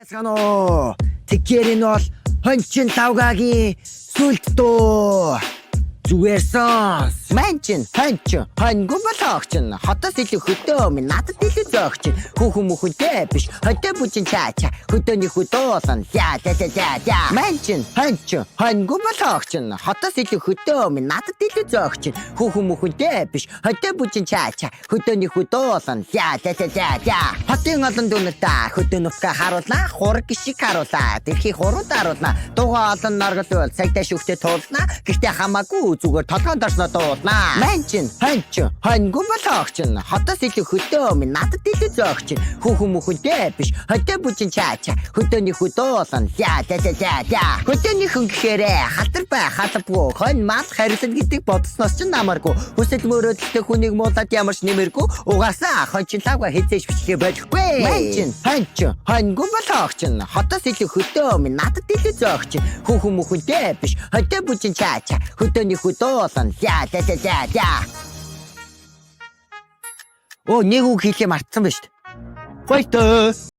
Скано тэгэхээр энэ бол хончин тавгагийн сүлд дөө. Зүгээр сонс. Манчин хончин хонгүй болохч нь хотоос илүү хөдөө минь надад илүү зөөгч. Хүүхэн мөхөнтэй биш хөдөө бүжин чаача хөдөөний хөдөөсөн за. Манчин хончин хонгүй болохч нь хотоос илүү хөдөө минь надад илүү зөөгч. Хүүхэн мөхөнтэй биш хөдөө бүжин чаача хөдөөний хөдөөсөн за. Хотын олон дүнэртээ хөдөө нутгаа харуулнаа хураг гişиг харуулаа. Тэрхий хурууд харуулнаа. Дугаа олон наргал цагтаа шүхтээ туулнаа. Гэхдээ хамаагүй зүгээр толгойн дорсноо дуулнаа. Манчин хончин хонгүй болохч нь хотоос илүү хөдөө минь надад илүү зөөгч. Хүүхэн мөхөнтэй биш хөдөө бүжин чаача хөдөөний хөдөөсөн за. Хөдөөний хүн гэхээрээ халтар бай халбгүй хон мал харилсан гэдэг бодсноос ч намаргүй. Хүсэл мөрөөдөлтэй хүнийг муулаад ямарч нэмэргүй. Угаасаа хончин лавга хизээж бичлэгээ болохгүй. Манчин хончин хонгүй болохч нь хотоос илүү хөдөө минь надад илүү зөөгч. Хүүхэн мөхөнтэй биш хөдөө бүжин чаача хөдөөний хөдөөсөн за. Оо нэг үг хэлээ мартсан ба шүү дээ. Баяртай.